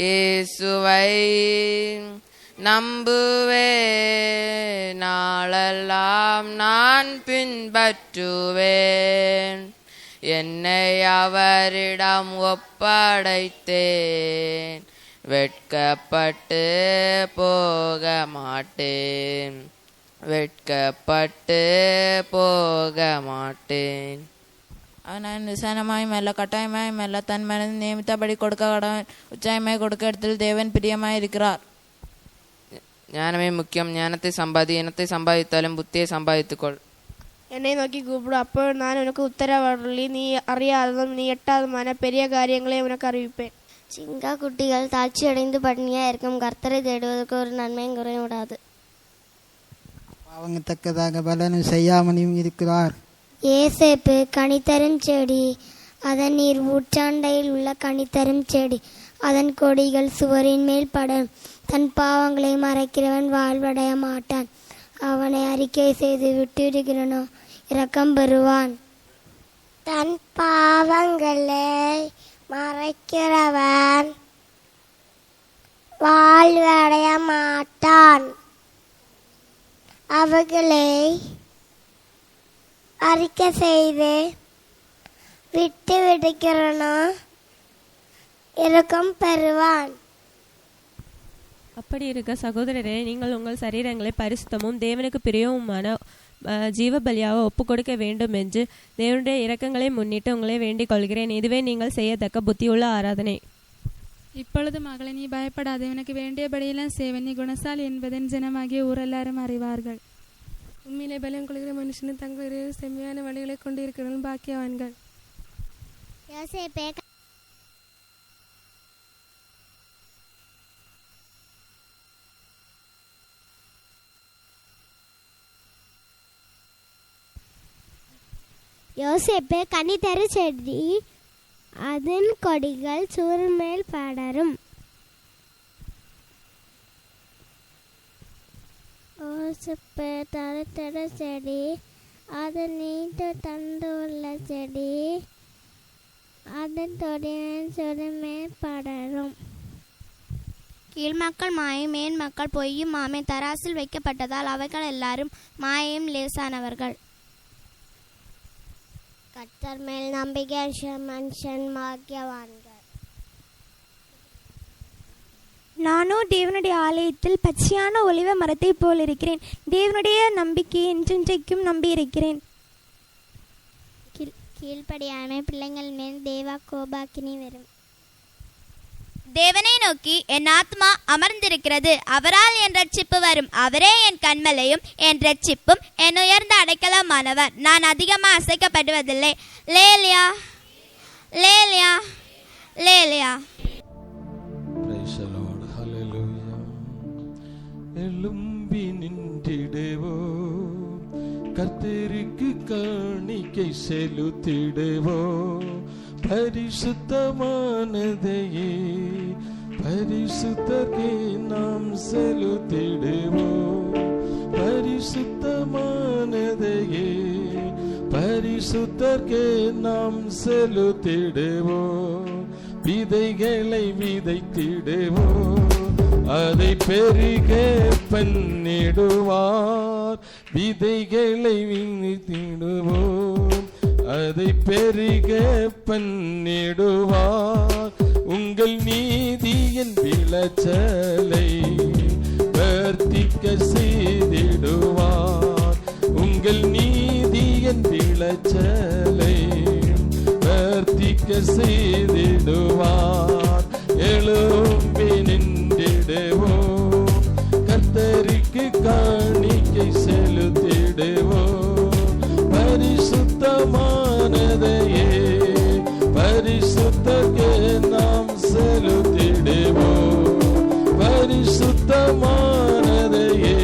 இயேசுவை நம்புவே, நாளெல்லாம் நான் பின்பற்றுவேன். என்னை அவரிடம் ஒப்படைத்தேன், வெட்கப்பட்டு போக மாட்டேன், வெட்கப்பட்டு போக மாட்டேன். അവൻ നിസ്സാരമായുമല്ല കട്ടായമായുമല്ല തൻ മനസ്സിന് നിയമിത്തപടി കൊടുക്ക കടവൻ ഉച്ചായ്മയെ കൊടുക്ക இடத்தில் தேவன் பிரியமாயிருக்கிறார். ஞானமே முக்கியம். ஞானத்தை சம்பாதி, இனத்தை சம்பாதித்தாலும் புத்தியை சம்பாதித்துக்கொள். என்னை நோக்கி கூப்பிடு, அப்போ நான் உனக்கு உத்தரவாடலி, நீ அறியாததும் நீ எட்டாததுமான பெரிய காரியங்களை உனக்கு அறிவிப்பேன். சிங்கா குட்டிகள் தாட்சி அடைந்து பட்டினியாக இருக்கும், கர்த்தரை தேடுவதற்கு ஒரு நன்மையும் குறைய விடாது. அவங்க தக்கதாக பலனும் செய்யாமலும் இருக்கிறார். ஏசேப்பு கனித்தரும் செடி, அதன் நீர் ஊற்றாண்டையில் உள்ள கனித்தரும் செடி, அதன் கொடிகள் சுவரின் மேல் படும். தன் பாவங்களை மறைக்கிறவன் வாழ்வடைய மாட்டான், அவனை அறிக்கை செய்து விட்டுவிடுகிறனோ இரக்கம் பெறுவான். தன் பாவங்களை மறைக்கிறவன் வாழ்வடைய மாட்டான், அவர்களை அறிக்கை செய்து விட்டு விடுகிறனோ இரக்கம் பெறுவான். அப்படி இருக்க சகோதரரே, நீங்கள் உங்கள் சரீரங்களை பரிசுத்தமும் தேவனுக்கு பிரியவுமான ஜீவ பலியாக ஒப்பு கொடுக்க வேண்டும் என்று தேவனுடைய இரக்கங்களை முன்னிட்டு உங்களை வேண்டிக் கொள்கிறேன். இதுவே நீங்கள் செய்யத்தக்க புத்தியுள்ள ஆராதனை. இப்பொழுது மகளை, நீ பயப்படாது, உனக்கு வேண்டியபடியெல்லாம் சேவை, நீ குணசாலி என்பதன் ஜனமாகிய ஊரெல்லாரும் அறிவார்கள். உண்மையிலே பலம் கொள்கிற மனுஷனும் தங்கள் செம்மையான வழிகளை கொண்டிருக்கிறவர்கள் பாக்கியவான்கள். யோசேப்பு கனிதரு செடி, அதன் கொடிகள் சூரியன் மேல் படரும். யோசேப்பு தருத்தரு செடி, அதன் நீட்டு தண்டு உள்ள செடி, அதன் தொடியின் சூரியன் மேல் படரும். கீழ்மக்கள் மாயும் மேன் மக்கள் பொய்யும் மாமே தராசில் வைக்கப்பட்டதால் அவைகள் எல்லாரும் மாயையும் லேசானவர்கள். கர்த்தர் மேல் நம்பிக்கை மனுஷன் பாக்கியவான்கள். நானோ தேவனுடைய ஆலயத்தில் பச்சையான ஒலிவ மரத்தை போல் இருக்கிறேன். தேவனுடைய நம்பிக்கையை என்றென்றைக்கும் நம்பியிருக்கிறேன். கீழ்ப்படியான பிள்ளைகள் மேல் தேவா கோபாக்கினி வரும். தேவனை நோக்கி என் ஆத்மா அமர்ந்திருக்கிறது, அவரால் என் ரட்சிப்பு வரும். அவரே என் கண்மலையும் என் ரட்சிப்பும் என் உயர்ந்த அடைக்கலமானவர். நான் அதிகமாக அசைக்கப்படுவதில்லை. லேலியா லேலியா லேலியா. எழும்பி நின்றிடுவோ, கர்த்தருக்கு காணிக்கை செலுத்திடுவோ, பரிசுத்தமானதையே பரிசுத்தர்க்கே நாம் செலுத்திடுவோம், பரிசுத்தமானதையே பரிசுத்தர்க்கே நாம் செலுத்திடுவோம். விதைகளை விதைத்திடுவோம், அதை பெருக பண்ணிடுவார். விதைகளை விதைத்திடுவோம், அதை பெருக பண்ணிடுவார். உங்கள் நீதியின் விளைச்சலை வர்த்திக்க செய்திடுவார். உங்கள் நீதியின் விளைச்சலை வர்த்திக்க செய்திடுவார். எழும்பி நின்றிடுவோம், கர்த்தருக்கு காணிக்கை செலுத்திடுவோம். பரிசுத்தமானதையே பரிசுத்தர்க்கே நாம் செலுத்திடுவோம். பரிசுத்தமானதையே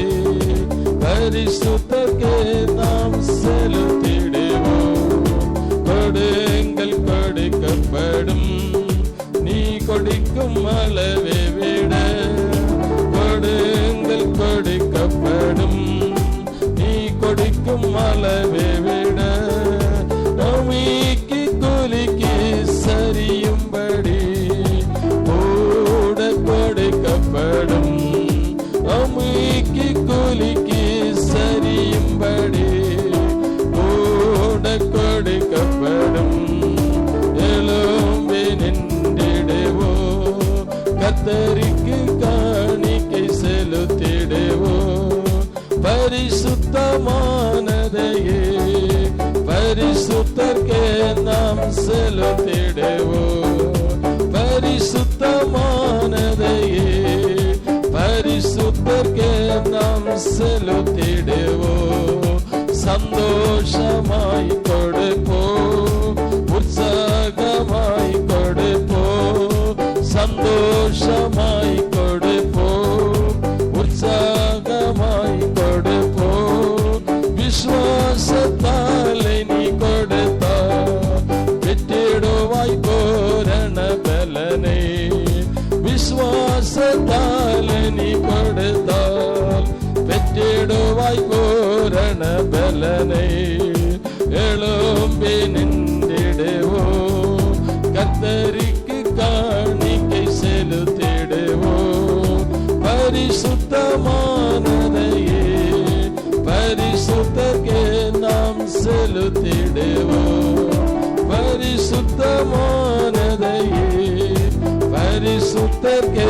பரிசுத்தர்க்கே நாம் செலுத்திடுவோம். கொடுங்கள் கொடுக்கப்படும், நீ கொடுக்கும் அளவை விட. கொடுங்கள் கொடுக்கப்படும், நீ கொடுக்கும் அளவை விட. நம்பிக்கை கூலிக்கு சரியும்படி போட பரிசுத்தர்க்கே நாம் செலுத்திடுவோம். பரிசுத்தமானதையே பரிசுத்தர்க்கே நாம் செலுத்திடுவோம். சந்தோஷமாய் கொடுப்போம், உற்சாகமாய் கொடுப்போம், சந்தோஷமாய் கொடுப்போம், உற்சாகமாய் கொடுப்போம். விசுவாசத்தாலே நீ கொடுத்தா பெற்றிடுவாய் பூரண பலனை. விசுவாசத்தாலே நீ கொடுத்தால் பெற்றிடுவாய் பூரண பலனை. எழும்பி நின்றிடுவோம், கர்த்தருக்கு காணிக்கை செலுத்திடுவோம். பரிசுத்தமானதையே பரிசுத்தர்க்கே நாம் செலுத்திடுவோம். பரிசுத்தமானதையே பரிசுத்தர்க்கே